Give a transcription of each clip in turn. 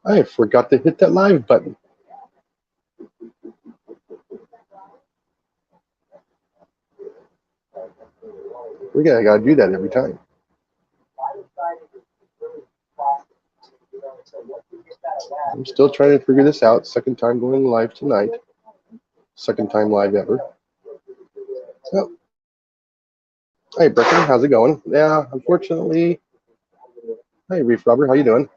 I forgot to hit that live button. I gotta do that every time. I'm still trying to figure this out. Second time going live tonight. Second time live ever. So, hey, Breckin, how's it going? Yeah, unfortunately. Hey, Reef Robber, how you doing?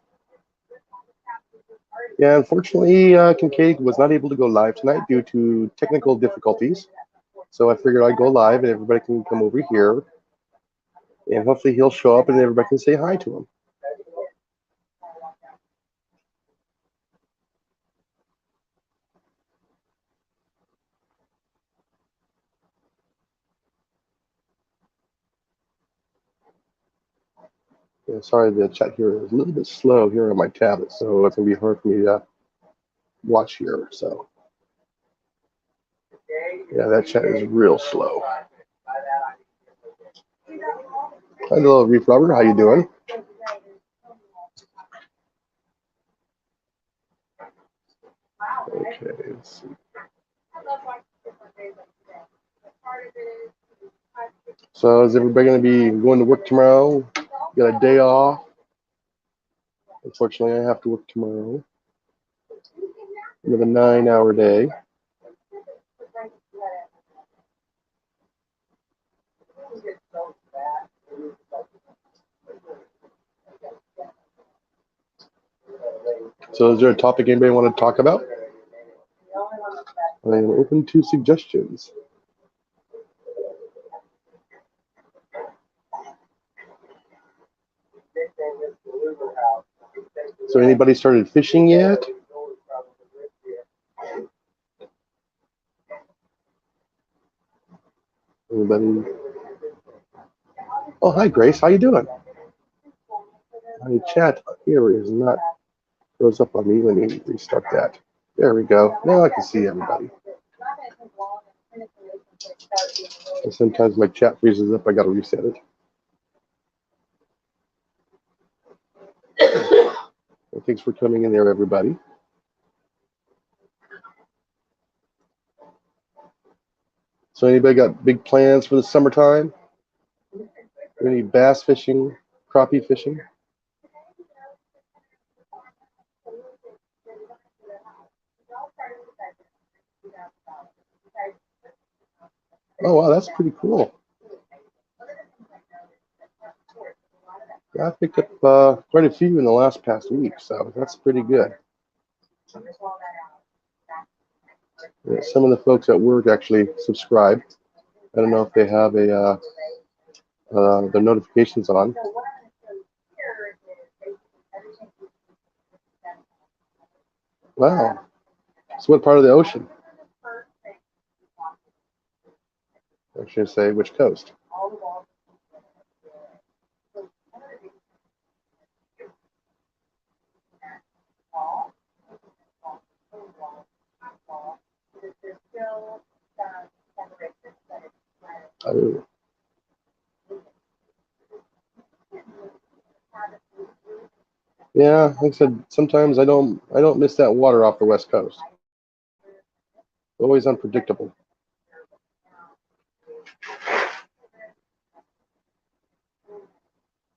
Yeah, unfortunately, Kincaid was not able to go live tonight due to technical difficulties. So I figured I'd go live and everybody can come over here. And hopefully he'll show up and everybody can say hi to him. Yeah, sorry, the chat here is a little bit slow here on my tablet, so it's going to be hard for me to watch here. So, yeah, that chat is real slow. Hello, Reef Robert, how you doing? Okay, let's see. So is everybody going to be going to work tomorrow? Got a day off? Unfortunately, I have to work tomorrow. Another 9-hour day. So is there a topic anybody want to talk about? I am open to suggestions. So anybody started fishing yet? Anybody? Oh, hi, Grace. How you doing? My chat here is not goes up on me. Let me restart that. There we go. Now I can see everybody. And sometimes my chat freezes up. I got to reset it. Well, thanks for coming in there, everybody. So anybody got big plans for the summertime? Any bass fishing, crappie fishing? Oh, wow, that's pretty cool. Yeah, I picked up quite a few in the last past week, so that's pretty good. Yeah, some of the folks at work actually subscribe. I don't know if they have their notifications on. Wow. So what part of the ocean? I should say which coast. Oh. Yeah, like I said, sometimes I don't miss that water off the west coast. Always unpredictable.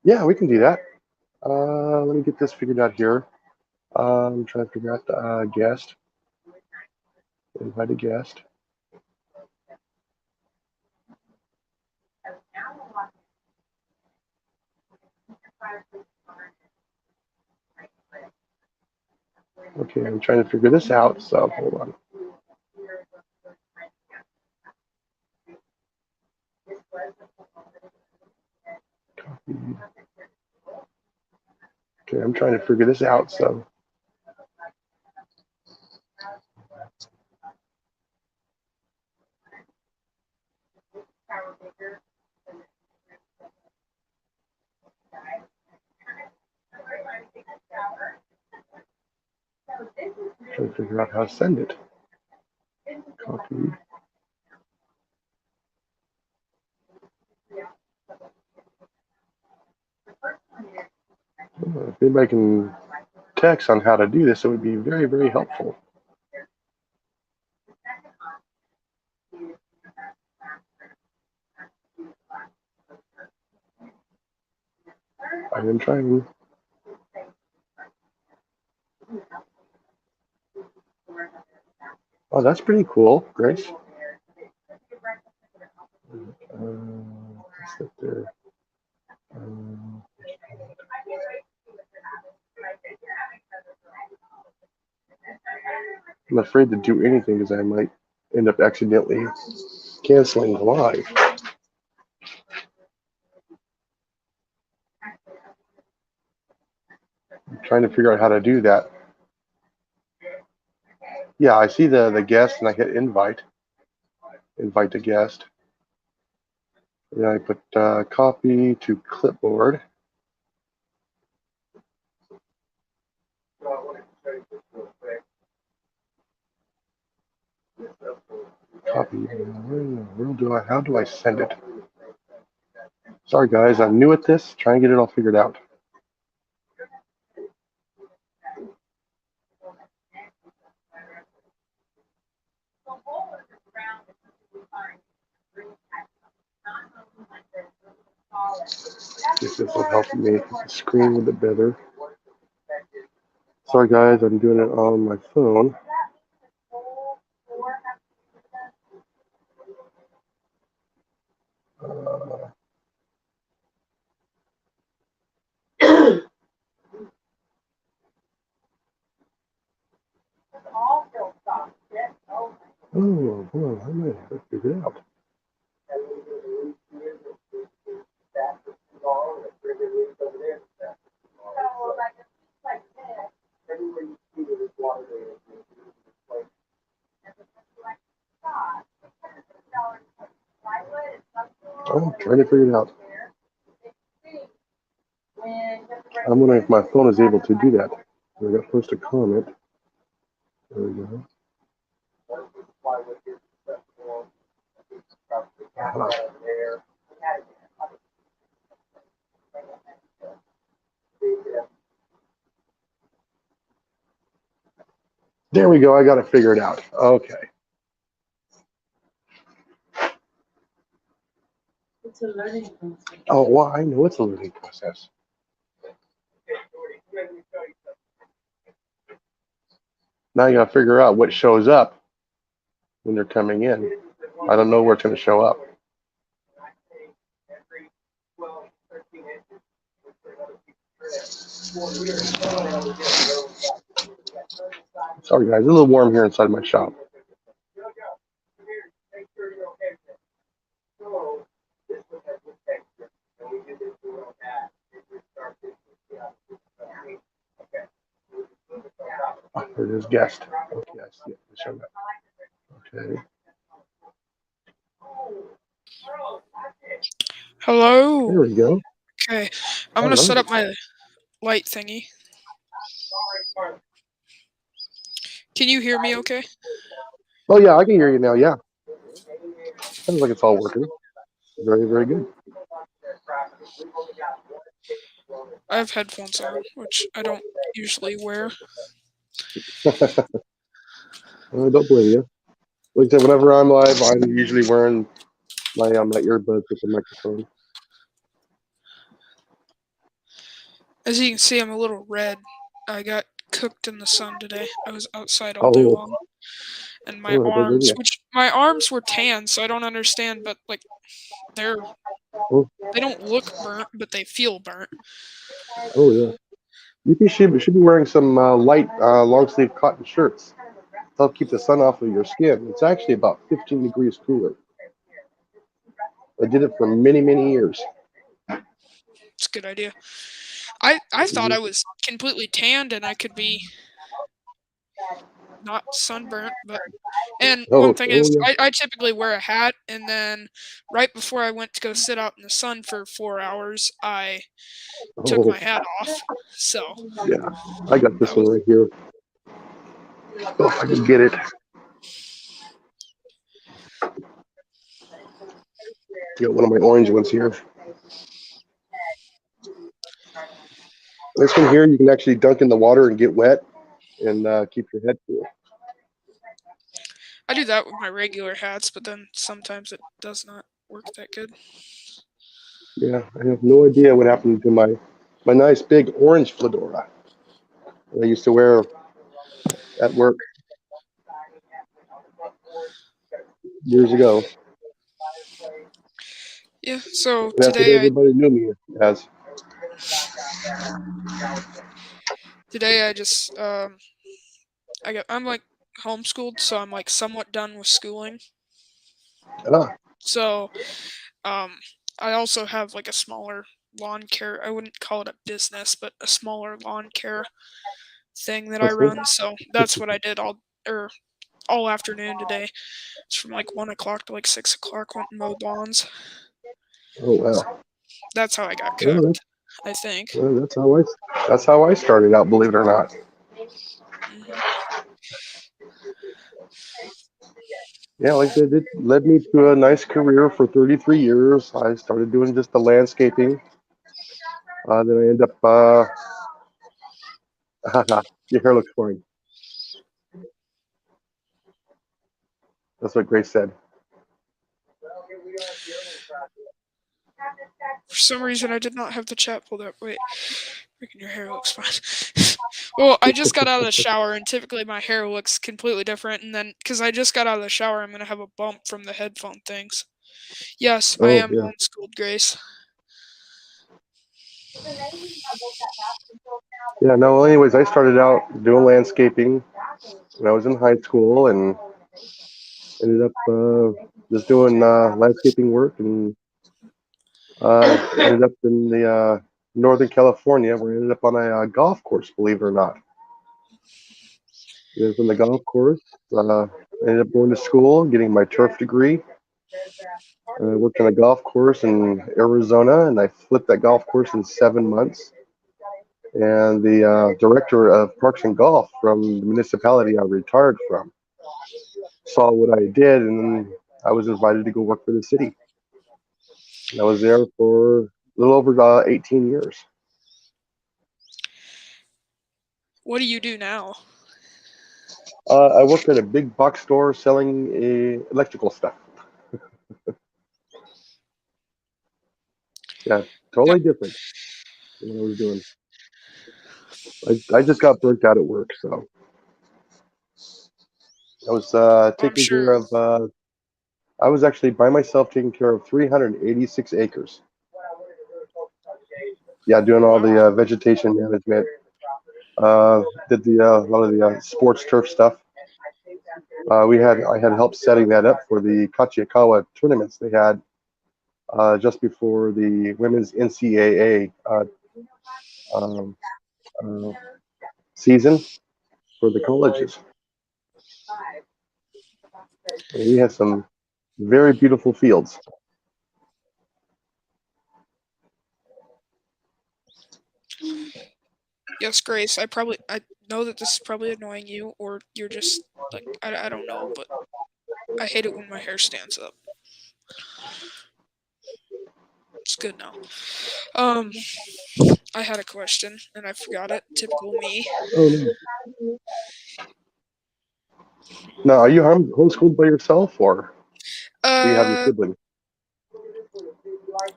Yeah, we can do that. Let me get this figured out here. I'm trying to figure out the guest. Invite a guest. Okay, I'm trying to figure this out, so hold on. Copy. Okay, I'm trying to figure this out, so. Trying to figure out how to send it. Copy. If anybody can text on how to do this, it would be very, very helpful. I've been trying. Oh, that's pretty cool, Grace. What's that there? I'm afraid to do anything because I might end up accidentally canceling the live. I'm trying to figure out how to do that. Yeah, I see the guest and I hit invite the guest. And I put copy to clipboard. Copy. How do I send it? Sorry guys, I'm new at this. Trying to get it all figured out. If this will help me make the screen a little bit better. Sorry guys, I'm doing it on my phone. Oh, hold on, how am I going to figure it out? I'm trying to figure it out. I'm wondering if my phone is able to do that. I got post a comment. There we go. There we go. I got to figure it out. Okay. It's a learning process. Oh, well, I know it's a learning process. Now you got to figure out what shows up when they're coming in. I don't know where it's going to show up. Sorry, guys. It's a little warm here inside my shop. Oh, there it is, guest. Okay, I see it. Show that. Okay. Hello. There we go. Okay, I'm gonna set up my light thingy. Can you hear me okay? Oh, yeah, I can hear you now. Yeah. Sounds like it's all working. Very, very good. I have headphones on, which I don't usually wear. I don't blame you. Like I said, whenever I'm live, I'm usually wearing my earbuds with the microphone. As you can see, I'm a little red. I got cooked in the sun today. I was outside all day long. And my arms were tan, so I don't understand, but like they don't look burnt, but they feel burnt. Oh yeah. You should be wearing some light long sleeve cotton shirts to help keep the sun off of your skin. It's actually about 15 degrees cooler. I did it for many, many years. It's a good idea. I thought I was completely tanned and I could be not sunburnt, but one thing is yeah. I typically wear a hat, and then right before I went to go sit out in the sun for 4 hours, I took my hat off. So yeah, I got this one right here. Oh, I can get it. Got one of my orange ones here. This one here, you can actually dunk in the water and get wet and keep your head cool. I do that with my regular hats, but then sometimes it does not work that good. Yeah, I have no idea what happened to my nice big orange fedora that I used to wear at work years ago. Yeah, so That's what today everybody knew me as. I just I'm like homeschooled, so I'm like somewhat done with schooling. Ah, So um I also have like a smaller lawn care. I wouldn't call it a business, but a smaller lawn care thing that I that's cool. run. So that's what I did all afternoon today. It's from like 1 o'clock to like 6 o'clock. Went and mowed lawns. Oh So wow. that's how I got Well, cooked, I think. that's how I started out. Believe it or not. Hmm. Yeah, like I said, it led me to a nice career for 33 years. I started doing just the landscaping. Then I end up. Your hair looks fine. That's what Grace said. For some reason, I did not have the chat pulled up. Wait, freaking your hair looks fine. Well, I just got out of the shower, and typically my hair looks completely different. And then, because I just got out of the shower, I'm gonna have a bump from the headphone things. Yes, I Oh am yeah. homeschooled, Grace. Yeah. No. Well, anyways, I started out doing landscaping when I was in high school, and ended up just doing landscaping work, and ended up in the Northern California, where I ended up on a golf course. Believe it or not, I was on the golf course. Ended up going to school, getting my turf degree. I worked on a golf course in Arizona, and I flipped that golf course in 7 months. And the director of Parks and Golf from the municipality I retired from saw what I did, and I was invited to go work for the city. And I was there for a little over 18 years. What do you do now? I worked at a big box store selling electrical stuff. Yeah, Yeah, totally different than what I was doing. I just got burnt out at work, so I was I'm taking care sure. of. I was actually by myself taking care of 386 acres. Yeah, doing all Wow. the vegetation management. Did the a lot of the sports turf stuff. I had help setting that up for the Kachikawa tournaments they had just before the women's NCAA um, uh, season for the colleges. And we had some very beautiful fields. Yes, Grace. I know that this is probably annoying you, or you're just like I don't know, but I hate it when my hair stands up. It's good now. Um, I had a question and I forgot it. Typical me. Oh no! Now, are you homeschooled by yourself, or do you have your Uh, siblings?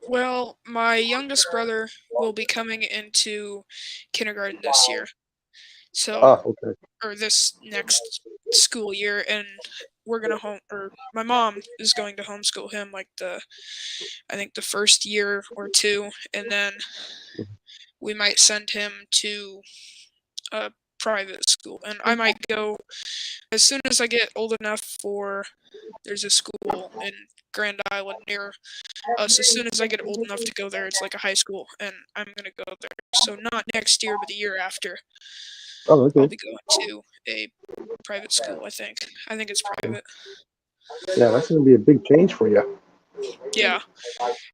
well, my youngest brother will be coming into kindergarten this year. So, Ah, okay. or this next school year, and we're gonna or my mom is going to homeschool him like I think the first year or two, and then we might send him to a private school. And I might go as soon as I get old enough for there's a school in Grand Island near us. As soon as I get old enough to go there, it's like a high school, and I'm gonna go there. So not next year, but the year after, Oh, I'll okay. be going to a private school. I think it's private. Yeah, that's going to be a big change for you. Yeah,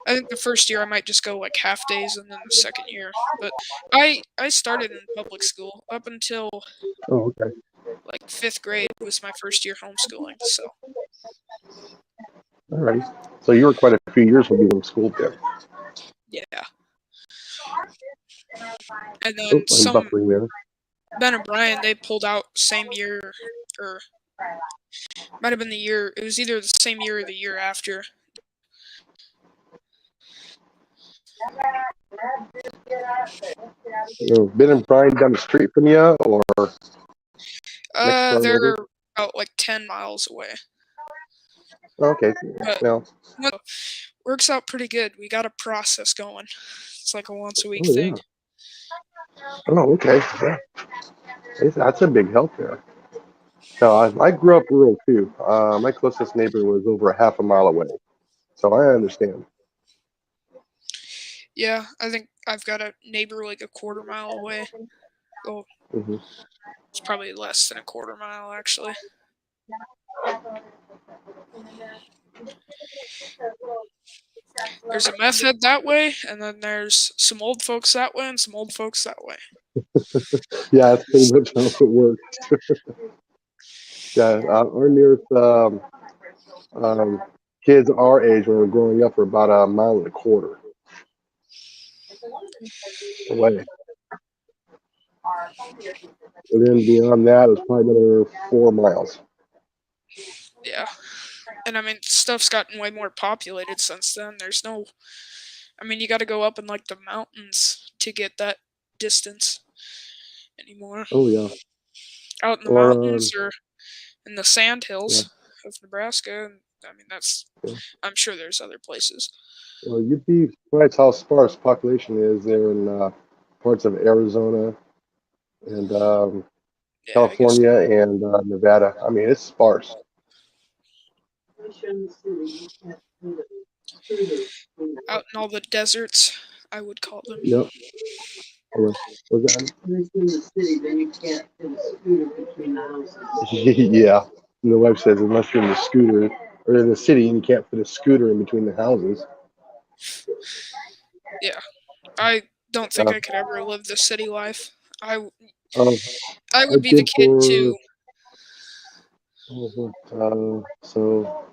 I think the first year I might just go like half days, and then the second year. But I started in public school up until Oh, okay. like fifth grade was my first year homeschooling. So All right. So you were quite a few years when you were in school there. yeah, And Oh, then I'm buffering there. Ben and Brian, they pulled out same year, or might have been the year. It was either the same year or the year after. Ben and Brian down the street from you, or next door They're neighbor? about like 10 miles away. Okay. But Well, works out pretty good. We got a process going. It's like a once a week oh thing. yeah. Oh, okay. Yeah. That's a big help there. No, I grew up rural too. My closest neighbor was over a half a mile away, so I understand. Yeah, I think I've got a neighbor like a quarter mile away. Oh, Hmm. it's probably less than a quarter mile actually. There's a meth head that way, and then there's some old folks that way, and some old folks that way. Yeah, that's pretty much how it works. Yeah, our nearest um, kids our age when we were growing up were about a mile and a quarter away. And then beyond that, it was probably another 4 miles. Yeah, and I mean stuff's gotten way more populated since then. There's no, I mean you got to go up in like the mountains to get that distance anymore. Oh yeah. Out in the Or mountains or in the sand yeah, hills of Nebraska. And, I mean that's, yeah. I'm sure there's other places. Well, you'd be surprised how sparse population is there in parts of Arizona and Yeah, I guess California and Nevada. I mean, it's sparse. out in all the deserts, I would call them. Yep. Was that? Yeah. And the wife says unless you're in the scooter or in the city and you can't fit a scooter in between the houses. Yeah, I don't think Uh, I could ever live the city life. I um, I I would be the did kid for too. so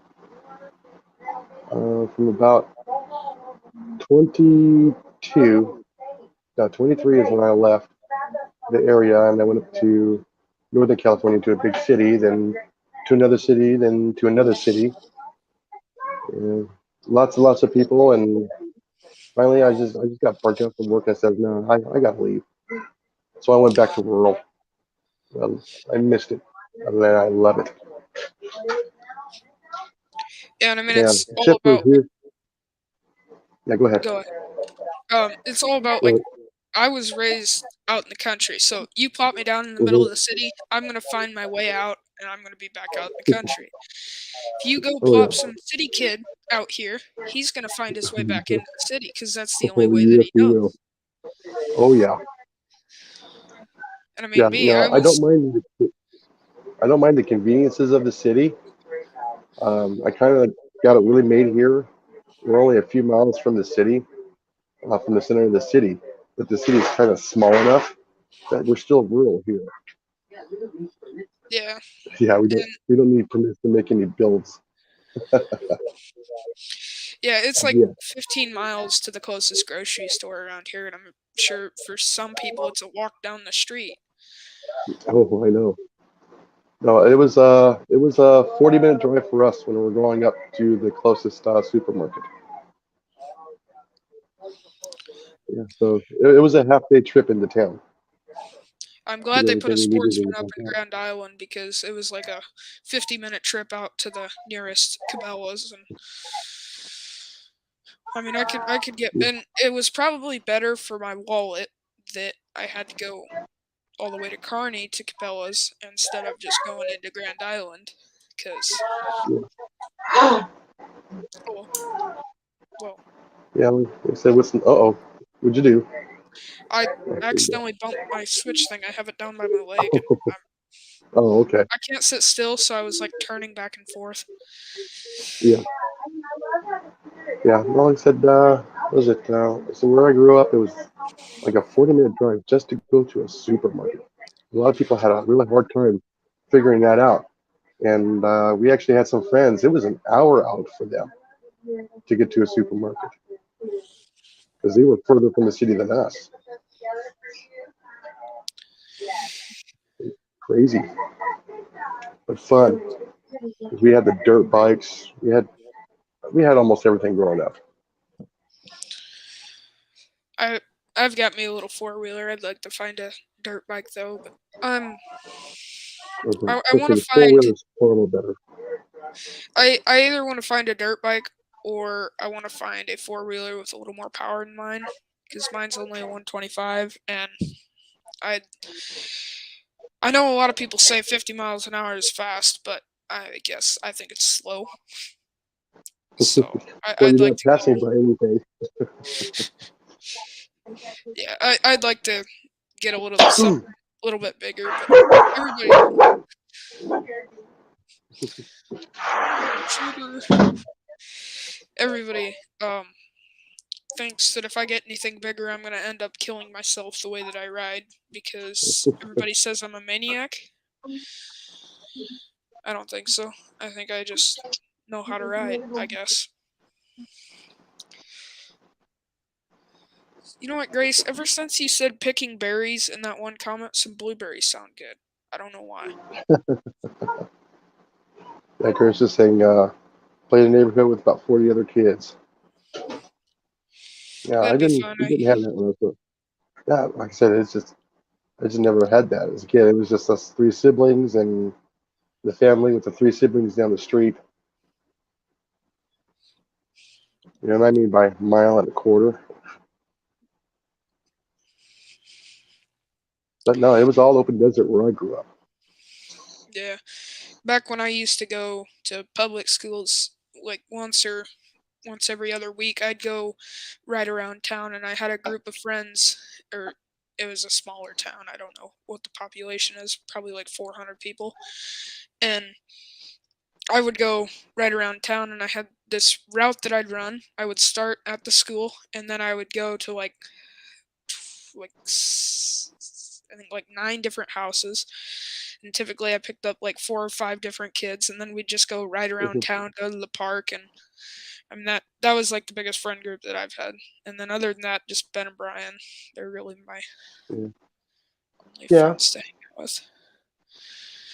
from about 22, no, 23 is when I left the area and I went up to Northern California to a big city, then to another city, then to another city. And lots and lots of people, and finally I just got burnt out from work. I said, no, I got to leave. So I went back to rural. I missed it. I love it. Yeah, and I mean Yeah, it's all except for about, here. Yeah, go ahead. go ahead. It's all about like, Well, I was raised out in the country, so you plop me down in the middle mhm. of the city, I'm gonna find my way out, and I'm gonna be back out in the country. If you go Oh plop yeah. some city kid out here, he's gonna find his way back into the city because that's the only Oh way that yes, he we knows. will. Oh yeah. And I Yeah. mean, me, No, I don't mind the conveniences of the city. I kind of got it really made here. We're only a few miles from the city, from the center of the city, but the city is kind of small enough that we're still rural here. yeah, Yeah, and we don't need permits to make any builds. yeah, it's like Yeah. 15 miles to the closest grocery store around here, and I'm sure for some people it's a walk down the street. Oh, I know. No, it was a 40-minute drive for us when we were going up to the closest supermarket. Yeah, so it was a half-day trip into town I'm to glad get they put a everything we needed sports and one up back in out. Grand Island because it was like a 50-minute trip out to the nearest Cabela's, and I mean I could get, Yeah, and it was probably better for my wallet that I had to go all the way to Kearney to Cabela's instead of just going into Grand Island, because oh well, yeah. They said, "What's? Oh, what'd you do?" I Oh, there you accidentally bumped my switch thing. I have it down by my leg, and go. Oh, okay. I can't sit still, so I was like turning back and forth. Yeah, yeah. Well, I said, what was it? So where I grew up, it was like a 40-minute drive just to go to a supermarket. A lot of people had a really hard time figuring that out. And we actually had some friends. It was an hour out for them to get to a supermarket because they were further from the city than us. Crazy, but fun. We had the dirt bikes. We had almost everything growing up. I I've got me a little four wheeler. I'd like to find a dirt bike though, but I want Okay, to the four find wheelers are a little better. I either want to find a dirt bike or I want to find a four wheeler with a little more power than mine because mine's only a 125 and I I know a lot of people say 50 miles an hour is fast, but I think it's slow. So Well, I'd you're like not to passing go. by anything. Yeah, I'd like to get a little bit bigger, but everybody shooter everybody thinks that if I get anything bigger, I'm gonna end up killing myself the way that I ride because everybody says I'm a maniac. I don't think so. I think I just know how to ride, I guess. You know what, Grace? Ever since you said picking berries in that one comment, some blueberries sound good. I don't know why. Like Chris is saying, play in the neighborhood with about 40 other kids. Yeah, I That'd be didn't. fun. We didn't have that when I was little. Yeah, like I said, I just never had that as a kid. It was just us three siblings and the family with the three siblings down the street. You know what I mean by mile and a quarter. But no, it was all open desert where I grew up. Yeah. Back when I used to go to public schools, like once every other week, I'd go right around town, and I had a group of friends, or it was a smaller town. I don't know what the population is, probably like 400 people. And I would go right around town, and I had this route that I'd run. I would start at the school, and then I would go to I think like 9 different houses. And typically I picked up like 4 or 5 different kids, and then we'd just go right around town, go to the park, and I mean that was like the biggest friend group that I've had. And then other than that, just Ben and Brian. They're really my Yeah, only yeah, friends to hang out with.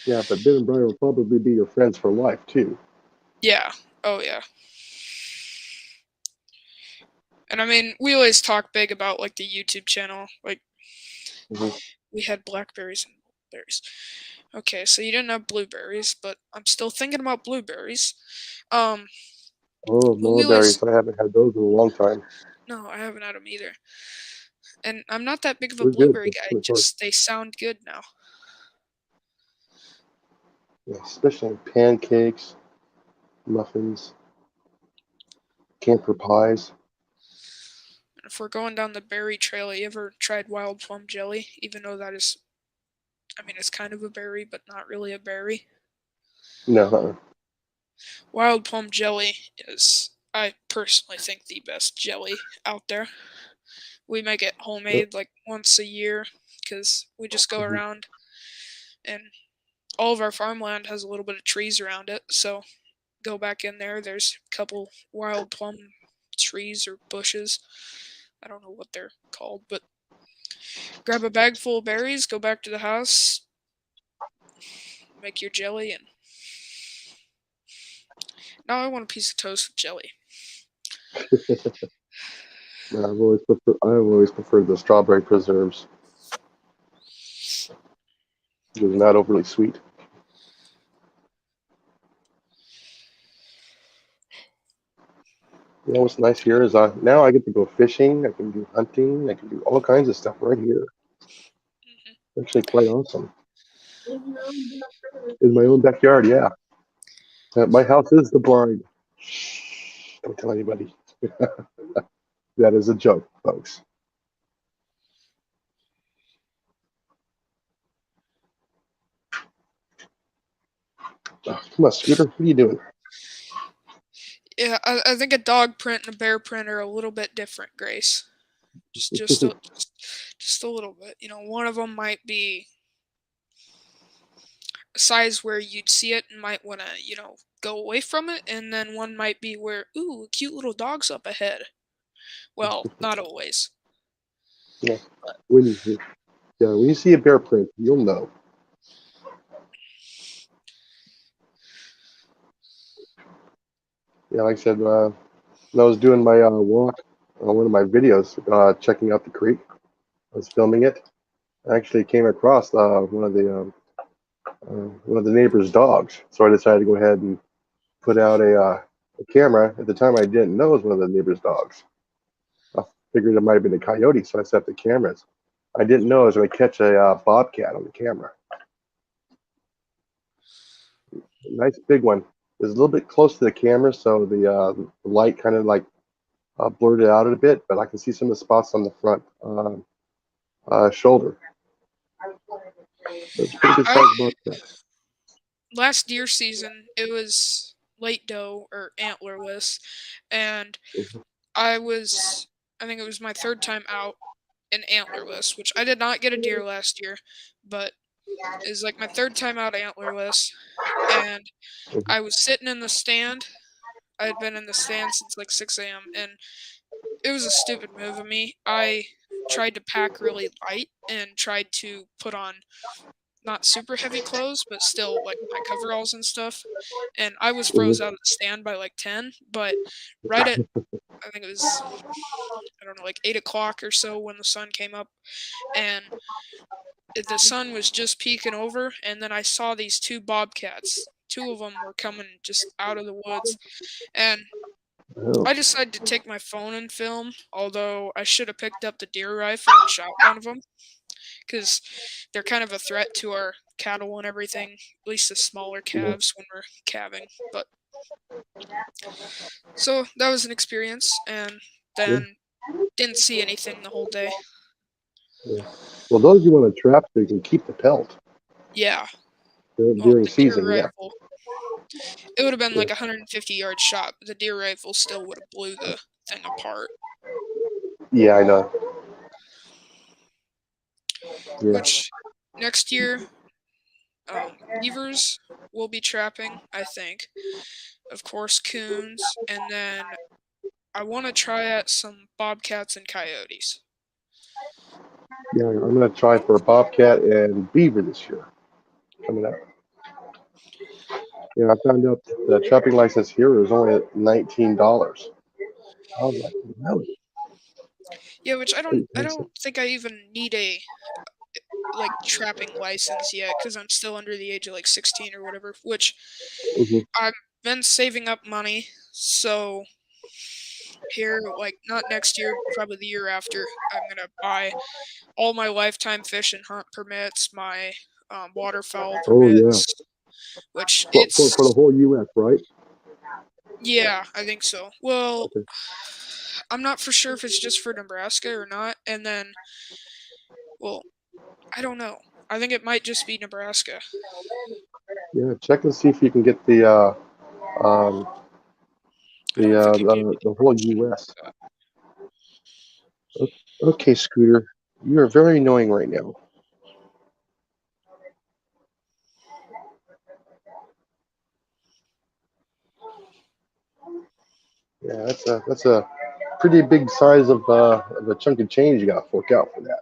yeah. But Ben and Brian will probably be your friends for life too. Yeah. Oh yeah. And I mean, we always talk big about like the YouTube channel. Like Hmm. we had blackberries and berries. Okay, so you didn't have blueberries, but I'm still thinking about blueberries. Um, Oh, but we always mulberries. I haven't had those in a long time. no, I haven't had them either. And I'm not that big of a They're good. blueberry They're guy. kind of hard. Just they sound good now. Yeah, especially on pancakes, muffins, camper pies. And if we're going down the berry trail, you ever tried wild plum jelly? Even though that is, I mean, it's kind of a berry, but not really a berry. No, Wild plum jelly is, I personally think, the best jelly out there. We make it uh, homemade like once a year because we just go mhm, around and all of our farmland has a little bit of trees around it. So go back in there. There's a couple wild plum trees or bushes. I don't know what they're called, but grab a bag full of berries, go back to the house, make your jelly, and now I want a piece of toast with jelly. no, I've always preferred the strawberry preserves. They're not overly sweet. You know what's nice here is now I get to go fishing. I can do hunting. I can do all kinds of stuff right here. Hmm. Actually, quite awesome. In my own backyard, yeah. My house is the blind. Shh, don't tell anybody. That is a joke, folks. Oh, come on, Scooter. What are you doing? Yeah, I think a dog print and a bear print are a little bit different, Grace. Just a little bit. You know, one of them might be a size where you'd see it and might want to, go away from it, and then one might be where, ooh, a cute little dog's up ahead. Well, not always. Yeah. When you see a bear print, you'll know. Yeah, like I said, when I was doing my walk on one of my videos, checking out the creek, I was filming it. I actually came across one of the neighbor's dogs. So I decided to go ahead and put out a camera. At the time, I didn't know it was one of the neighbor's dogs. I figured it might have been a coyote, so I set up the cameras. I didn't know I was going to catch a bobcat on the camera. A nice big one. It was a little bit close to the camera, so the light kind of like blurred it out a bit, but I can see some of the spots on the front shoulder. It's a pretty good I sized bobcat. last deer season it was late doe or antlerless, and Mhm. I think it was my third time out in antlerless, which I did not get a deer last year, but it was like my third time out antlerless, and Mhm. I was sitting in the stand. I had been in the stand since like 6 a.m. and it was a stupid move of me. I tried to pack really light and tried to put on not super heavy clothes, but still like my coveralls and stuff. And I was froze Mhm. out of the stand by like 10, but right at I think it was I don't know like 8 o'clock or so when the sun came up, and the sun was just peeking over, and then I saw these two bobcats. Two of them were coming just out of the woods, and Oh, I decided to take my phone and film. Although I should have picked up the deer rifle and shot one of them, because they're kind of a threat to our cattle and everything, at least the smaller yeah, calves when we're calving. But so that was an experience, and yeah, then didn't see anything the whole day. yeah. Well, those you want to trap so you can keep the pelt Yeah, well, during the deer season. Yeah, rifle, it would have been yeah, like a 150-yard shot, but the deer rifle still would have blew the thing apart. yeah. I know. Yeah, Which next year, beavers will be trapping, I think. Of course, coons, and then I want to try out some bobcats and coyotes. yeah. I'm gonna try for a bobcat and beaver this year coming up. Yeah, I found out the trapping license here is only at $19. I was like, really? Yeah, which Pretty I pricey. don't think I even need a like trapping license yet because I'm still under the age of like 16 or whatever. Which Hmm. I've been saving up money, so here like not next year, probably the year after, I'm gonna buy all my lifetime fish and hunt permits, my waterfowl Oh yeah, permits, which for the it's whole U.S., right? yeah, I think so. Well, Okay. I'm not for sure if it's just for Nebraska or not, and then well, I don't know. I think it might just be Nebraska. Yeah, check and see if you can get um, I don't think it could be the whole U.S. that. Okay, Scooter, you are very annoying right now. Yeah, that's a pretty big size of a chunk of change you got to fork out for that.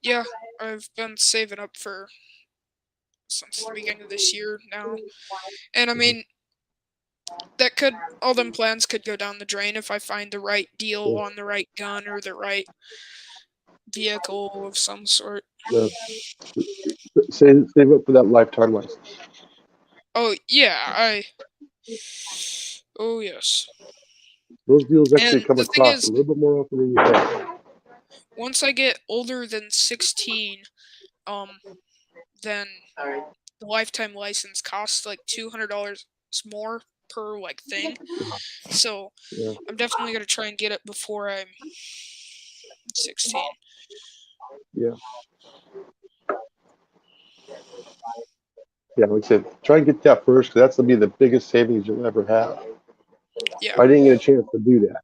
Yeah, I've been saving up for since the beginning of this year now. And I Hmm. mean, that could all them plans could go down the drain if I find the right deal Yeah, on the right gun or the right vehicle of some sort. yeah. Save up for that lifetime license. Oh, yeah, I oh yes. Those deals actually And come the thing across a is, little bit more often than you think. once I get older than 16, then the lifetime license costs like $200 more per like thing. So Yeah, I'm definitely gonna try and get it before I'm 16. yeah, yeah. Like I said, try and get that first because that's gonna be the biggest savings you'll ever have. Yeah. I didn't get a chance to do that.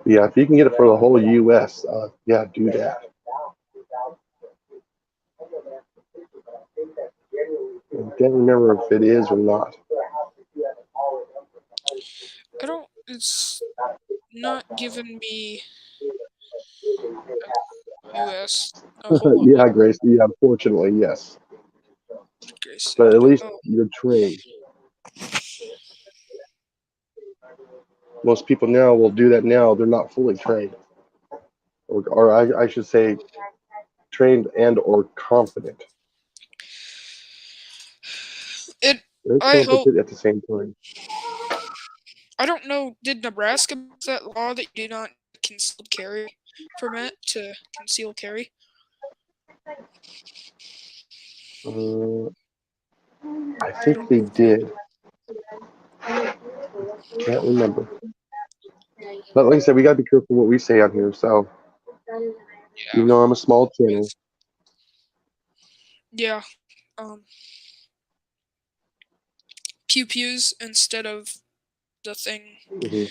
Yeah, if you can get it for the whole U.S., yeah, do that. I can't remember if it is or not. it's not giving me US. Oh, hold on. Yeah, Grace. Yeah, unfortunately, yes. Grace. But at least Oh, you're trained. Most people now will do that now. They're not fully trained. Or I should say trained and or confident. it. They're I hope. competent at the same time. I don't know. Did Nebraska pass that law that you do not concealed carry permit to conceal carry? Uh, I I think don't they know if it. did. Can't remember. But like I said, we gotta be careful what we say on here. So Yeah. even though I'm a small channel, With, yeah. Um. Pew pews instead of the thing. mhm.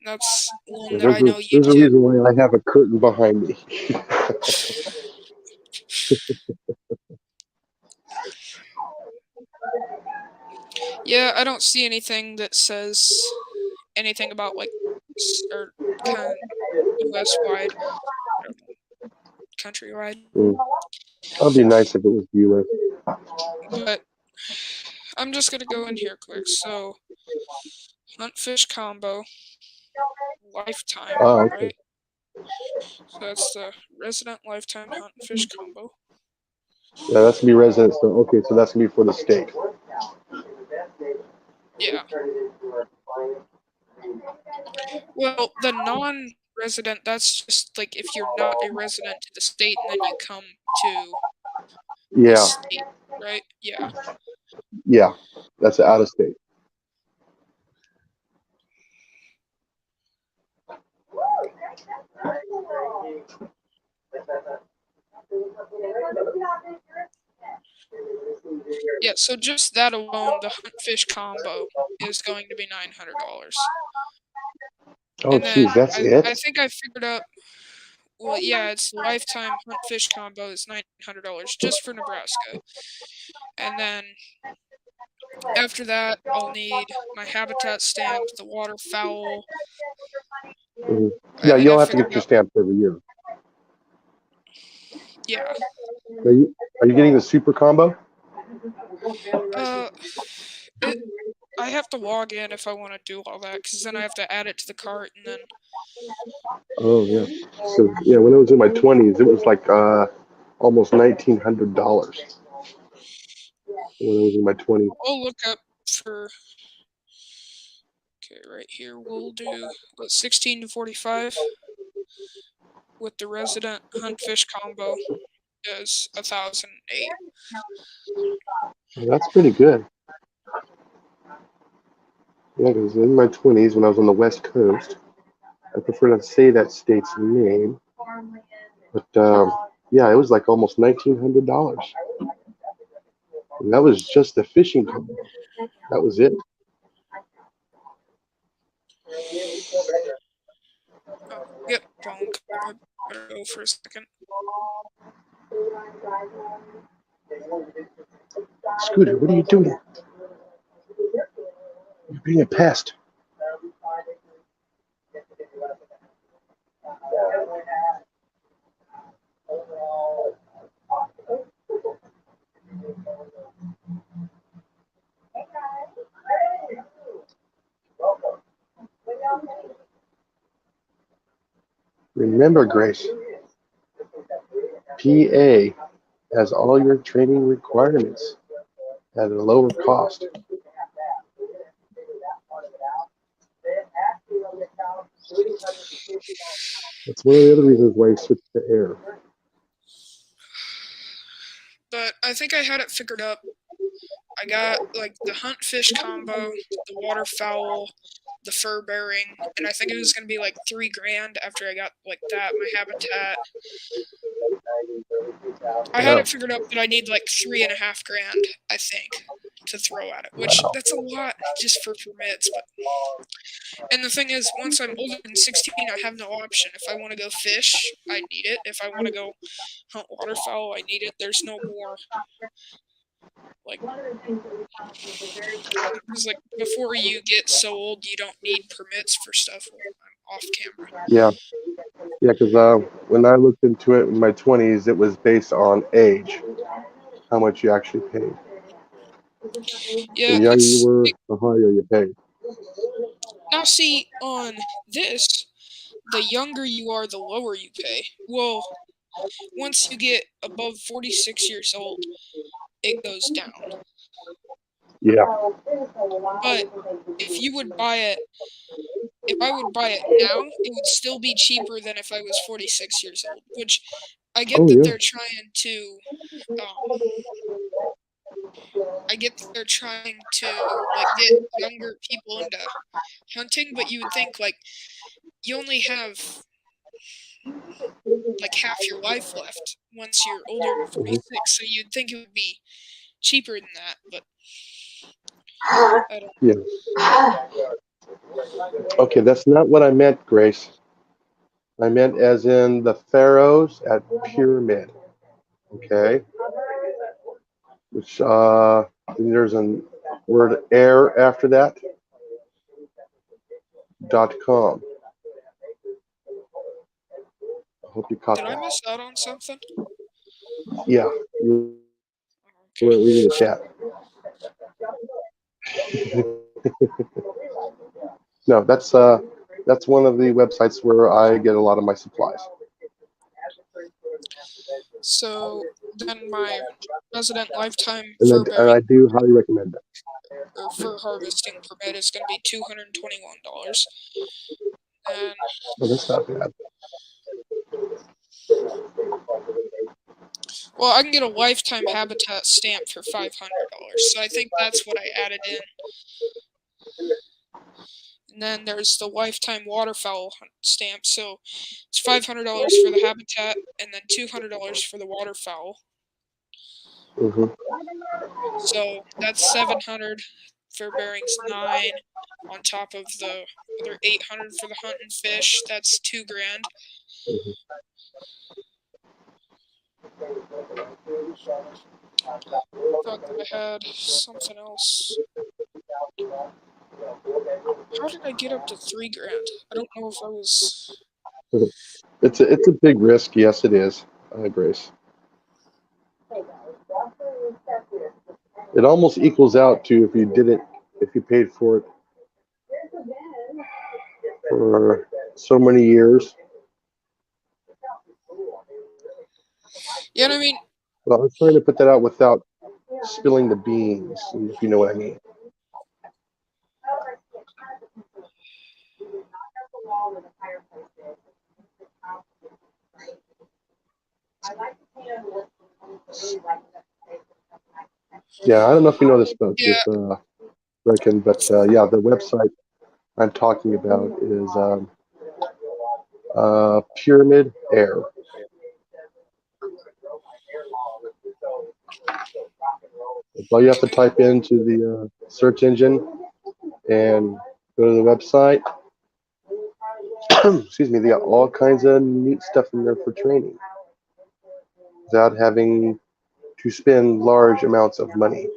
That's one Yeah, that I know you there's a do. reason why I have a curtain behind me. Yeah, I don't see anything that says anything about like or kind of US wide, I don't know, countrywide. Mm. That'd be nice if it was U.S. But I'm just gonna go in here quick. So hunt fish combo lifetime, Oh, okay. right? So that's the resident lifetime hunt and fish combo. Yeah, that's gonna be residence. So okay, so that's gonna be for the state. Yeah. Well, the non-resident, that's just like if you're not a resident to the state and then you come to the Yeah, state, right? Yeah. yeah, that's out of state. Yeah, so just that alone, the hunt fish combo is going to be $900. Oh, And then geez, that's I it. think I figured out, well, yeah, it's the lifetime hunt fish combo is $900 just for Nebraska. And then after that, I'll need my habitat stamp, the waterfowl, Mhm. Yeah, and then you I don't have to figured get your out, stamps every year. yeah. Are you getting the super combo? Uh, it I have to log in if I want to do all that, because then I have to add it to the cart, and then Oh yeah. So yeah, when I was in my 20s, it was like almost $1,900 when I was in my 20s. I'll look up for. Okay, right here we'll do 16 to 45 with the resident hunt fish combo is 1,008. Well, that's pretty good. Yeah, because in my 20s, when I was on the West Coast, I prefer not to say that state's name, but yeah, it was like almost $1,900, and that was just the fishing combo. That was it. Oh, yep, phone call. I better go for a second. Scooter, what are you doing? You're being a pest. Remember, Grace, PA has all your training requirements at a lower cost. That's one of the other reasons why I switched to air. But I think I had it figured up. I got like the hunt fish combo, the waterfowl, the fur bearing, and I think it was gonna be like $3 grand after I got like that, my habitat. I had Yeah. it figured out that I need like 3.5 grand, I think, to throw at it, which Wow. that's a lot just for permits. But and the thing is, once I'm older than 16, I have no option. If I want to go fish, I need it. If I want to go hunt waterfowl, I need it. There's no more. Like, because like before you get so old, you don't need permits for stuff. Well, I'm off camera. Yeah, yeah. Because when I looked into it in my 20s, it was based on age, how much you actually paid. The Yeah, younger you were, the higher you paid. now see on this, the younger you are, the lower you pay. Well, once you get above 46 years old, it goes down. Yeah. But if you would buy it, if I would buy it now, it would still be cheaper than if I was 46 years old. Which I get Oh that yeah. they're trying to, I get that they're trying to like get younger people into hunting, but you would think like you only have like half your life left once you're older than Hmm. 46, so you'd think it would be cheaper than that, but I don't. Yeah. Okay, that's not what I meant, Grace. I meant as in the pharaohs at Pyramid. Okay, which there's a word air after that. .com. I hope you caught Did I that. miss out on something? Yeah, you Okay. weren't reading the chat. No, that's one of the websites where I get a lot of my supplies. So then my resident lifetime fur And bearing I do highly recommend that. or fur harvesting permit is going to be $221. And Oh, that's not bad. well, I can get a lifetime habitat stamp for $500. So I think that's what I added in. And then there's the lifetime waterfowl stamp. So it's $500 for the habitat and then $200 for the waterfowl. Hmm. So that's 700 for bearings 9 on top of the other 800 for the hunt and fish. That's 2 grand. Thought that I had something else. How did I get up to 3 grand? I don't know if I was. It's a big risk. Yes, it is, Grace. It almost equals out to if you paid for it for so many years. Yeah, I mean, Well, I was trying to put that out without spilling the beans, if you know what I mean. Yeah, I don't know if you know yeah, this Reckon, but yeah, the website I'm talking about is Pyramid Air. All you have to okay. type into the search engine and go to the website. Excuse me, they got all kinds of neat stuff in there for training without having to spend large amounts of money.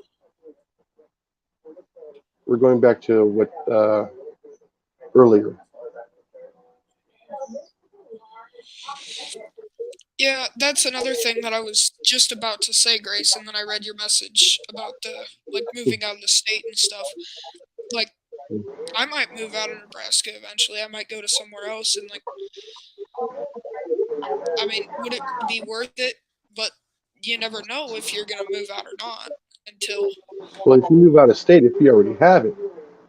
We're going back to what earlier. Yeah, that's another thing that I was just about to say, Grace, and then I read your message about the like moving out of the state and stuff. Like, I might move out of Nebraska eventually. I might go to somewhere else, and like, I mean, would it be worth it? But you never know if you're gonna move out or not until. Well, if you move out of state, if you already have it,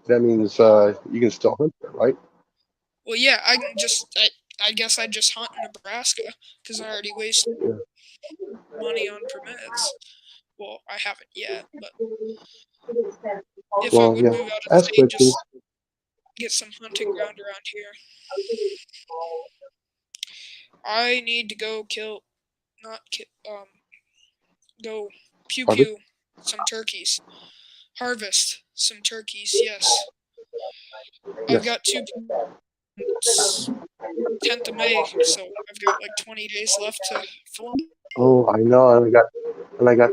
that means you can still hunt there, right? Well, yeah, I can just. I guess I'd just hunt in Nebraska because I already wasted Yeah. money on permits. Well, I haven't yet, but if I Well, would yeah. move out of Ask state, questions. just get some hunting ground around here. I need to go kill, not kill, go pew Harvest. pew some turkeys. Harvest some turkeys, yes. I've Yes. got it's 10th of May, so I've got like 20 days left to film. Oh, I know. And I got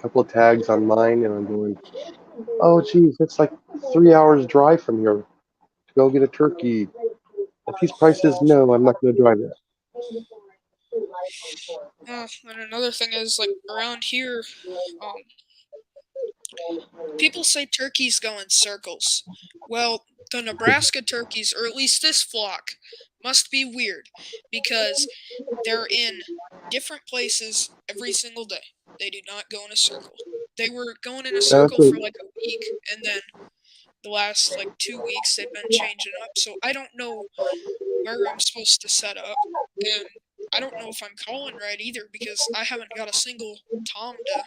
couple of tags on mine, and I'm going, oh, geez, it's like 3 hours drive from here to go get a turkey. At these prices, no, I'm not going to drive that. And another thing is, like, around here, um, people say turkeys go in circles. Well, the Nebraska turkeys, or at least this flock, must be weird because they're in different places every single day. They do not go in a circle. They were going in a That's circle what, for like a week, and then the last like 2 weeks they've been changing up. So I don't know where I'm supposed to set up, and I don't know if I'm calling right either because I haven't got a single tom to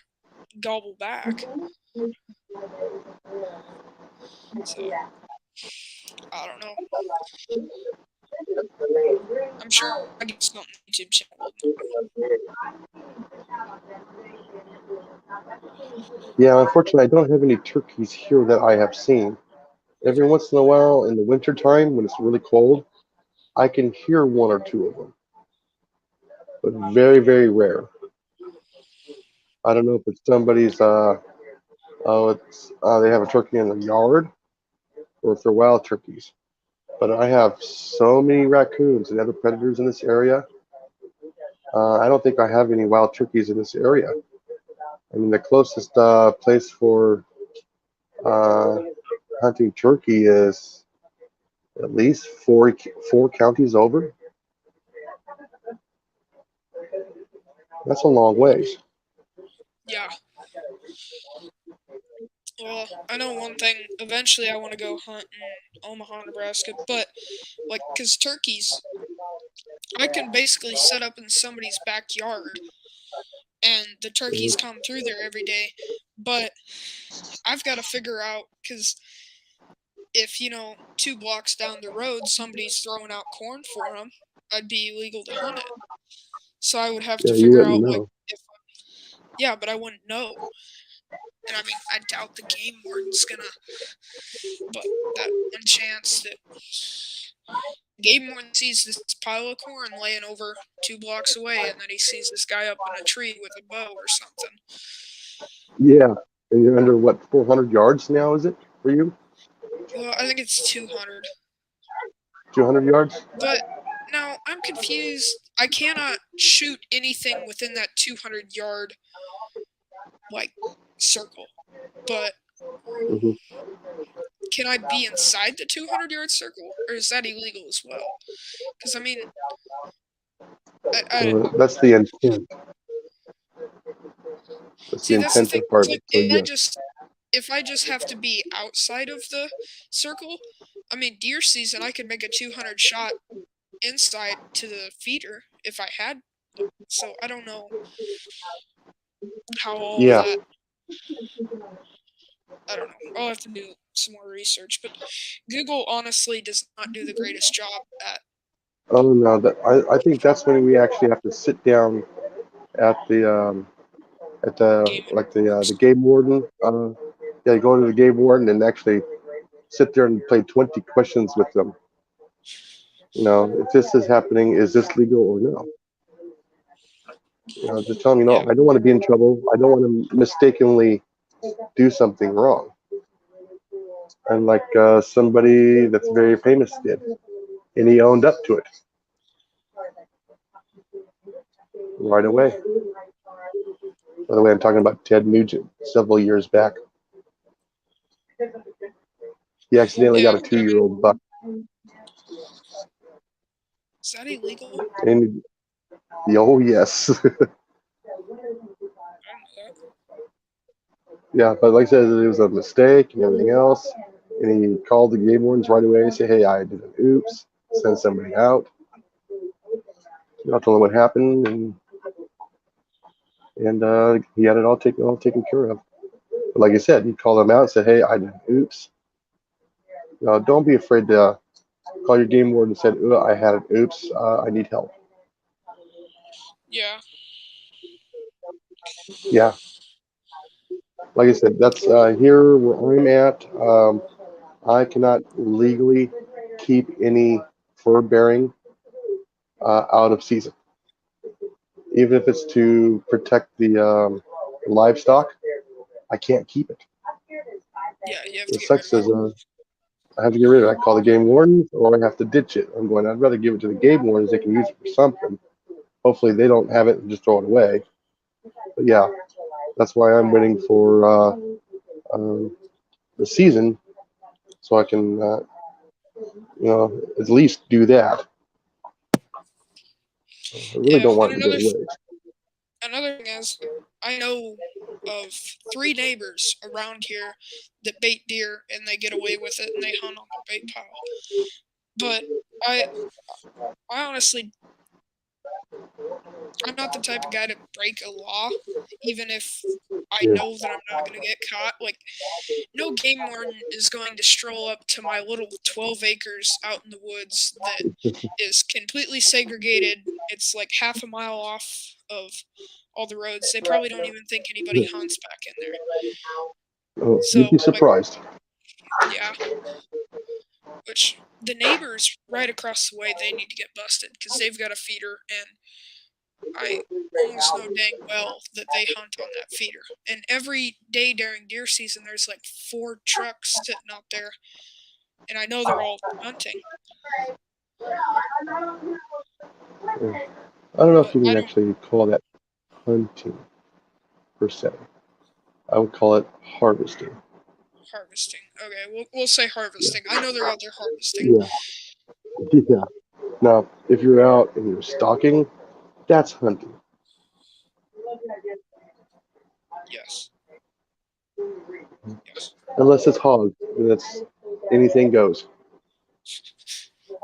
gobble back. So I don't know. I'm sure I get something on YouTube channel will know. yeah, unfortunately, I don't have any turkeys here that I have seen. Every once in a while, in the winter time when it's really cold, I can hear one or two of them, but very, very rare. I don't know if it's somebody's, they have a turkey in the yard, or if they're wild turkeys. But I have so many raccoons and other predators in this area. I don't think I have any wild turkeys in this area. I mean, the closest place for uh, hunting turkey is at least four counties over. That's a long ways. Yeah. Well, I know one thing. Eventually, I want to go hunt in Omaha, Nebraska. But like, cause turkeys, I can basically set up in somebody's backyard, and the turkeys come through there every day. But I've got to figure out, cause if 2 blocks down the road somebody's throwing out corn for them, I'd be illegal to hunt it. So I would have Yeah, to you figure wouldn't out like know. if yeah, but I wouldn't know. And I mean, I doubt the game warden's gonna. But that one chance that game warden sees this pile of corn laying over 2 blocks away, and then he sees this guy up in a tree with a bow or something. Yeah, and you're under what 400 yards now? Is it for you? Well, I think it's 200. 200 yards? But now I'm confused. I cannot shoot anything within that 200-yard like circle. But Hmm. can I be inside the 200-yard circle, or is that illegal as well? Because I mean, I That's the intent. That's the see that's the intent thing. of part It's of it. like So yes. if I just have to be outside of the circle, I mean deer season, I could make a 200 shot inside to the feeder if I had. So I don't know how all of Yeah. that. I don't know. I'll have to do some more research, but Google honestly does not do the greatest job at Oh no, I think that's when we actually have to sit down at the game like works. the game warden. Yeah, go to the game warden and actually sit there and play 20 questions with them. If this is happening, is this legal or no? Just tell them, Yeah, I don't want to be in trouble. I don't want to mistakenly do something wrong. And like somebody that's very famous did, and he owned up to it right away. By the way, I'm talking about Ted Nugent several years back. He accidentally got yeah. a I mean, two-year-old buck, is that illegal? and oh yes, I don't know that. yeah. But like I said, it was a mistake and everything else. And he called the game wardens right away and say, "Hey, I did an oops." Send somebody out. Tell them what happened, and he had it all taken care of. But like I said, he called them out and said, "Hey, I did an oops." Don't be afraid to call your game warden and said, I had an oops. I need help. Yeah, Yeah, like I said, that's here where I'm at. I cannot legally keep any fur bearing out of season, even if it's to protect the livestock. I can't keep it. Yeah, you have It to get rid sucks of as it. I have to get rid of it. I call the game wardens, or I have to ditch it. I'm going, I'd rather give it to the game wardens. They can use it for something. Hopefully they don't have it and just throw it away. But yeah, that's why I'm waiting for the season so I can, at least do that. I really Yeah, don't and want it to go away. another thing is, I know of 3 neighbors around here that bait deer and they get away with it and they hunt on their bait pile. But I I honestly, I'm not the type of guy to break a law, even if I Yeah. know that I'm not gonna get caught. Like, no game warden is going to stroll up to my little 12 acres out in the woods that is completely segregated. It's like half a mile off of all the roads. They probably don't even think anybody hunts back in there. Oh, you'd So, be like, surprised. yeah, which the neighbors right across the way, they need to get busted because they've got a feeder, and I almost know dang well that they hunt on that feeder. And every day during deer season, there's like 4 trucks sitting out there, and I know they're all hunting, I don't know if but you I can don't actually call that hunting per se. I would call it harvesting. harvesting. Okay, we'll say Yeah. harvesting. I know they're out there harvesting. Yeah. Yeah. Now, if you're out and you're stalking, that's hunting. Yes, yes, Unless it's hog, that's anything goes.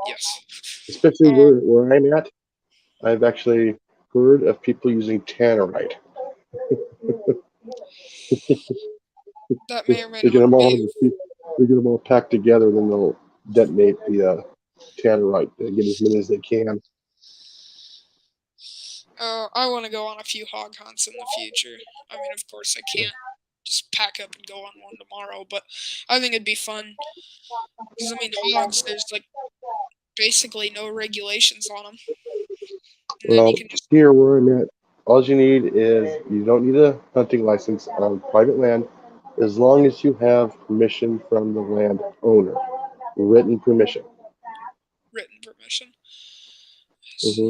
yes. Especially Uh, where I'm at, I've actually heard of people using tannerite. that may or may They get not them all, be. they get them all packed together, then they'll detonate the tannerite and get as many as they can. I want to go on a few hog hunts in the future. I mean, of course, I can't just pack up and go on one tomorrow, but I think it'd be fun. Because, I mean, hogs, there's like basically no regulations on them. And then you Well, can just, here where I'm at, all you need is you don't need a hunting license on private land as long as you have permission from the landowner, written permission. written permission. hmm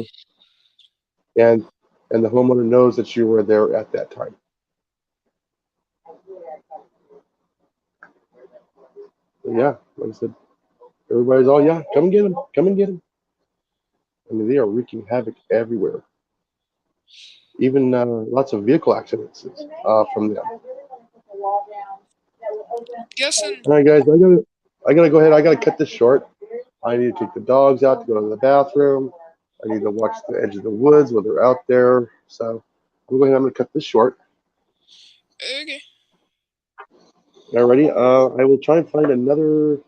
And and the homeowner knows that you were there at that time. But yeah, like I said, everybody's all, yeah, come and get them, come and get them. I mean, they are wreaking havoc everywhere. Even lots of vehicle accidents from them. Guessing, All right, guys, I gotta go ahead. I gotta cut this short. I need to take the dogs out to go to the bathroom. I need to watch the edge of the woods while they're out there. So I'm going. I'm gonna cut this short. okay. Alrighty. I will try and find another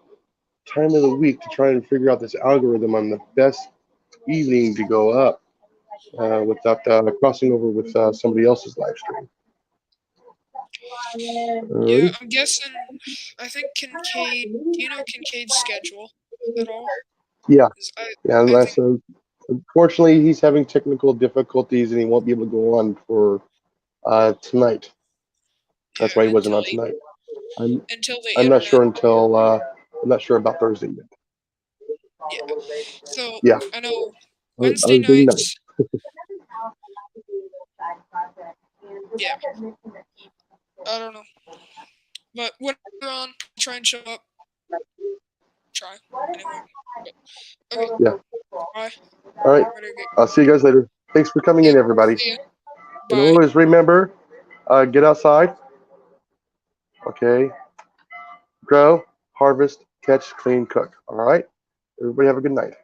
time of the week to try and figure out this algorithm on the best evening to go up without crossing over with somebody else's live stream. Yeah, Alrighty. I'm guessing, I think Kincaid, do you know Kincaid's schedule at all? Yeah. 'Cause Yeah. I think, So unfortunately, he's having technical difficulties and he won't be able to go on for tonight. That's yeah, why he wasn't on tonight. I'm until the I'm not internet, sure until I'm not sure about Thursday yet. yeah. So, Yeah, I know I Wednesday was being nice. nights, yeah, I don't know. But when you're on, try and show up. Try, anyway. But, okay, Yeah. bye. All right. Better get, I'll see you guys later. Thanks for coming in, yep, everybody. see ya. And Bye. always remember, get outside. Okay. Grow, harvest, catch, clean, cook. All right. Everybody have a good night.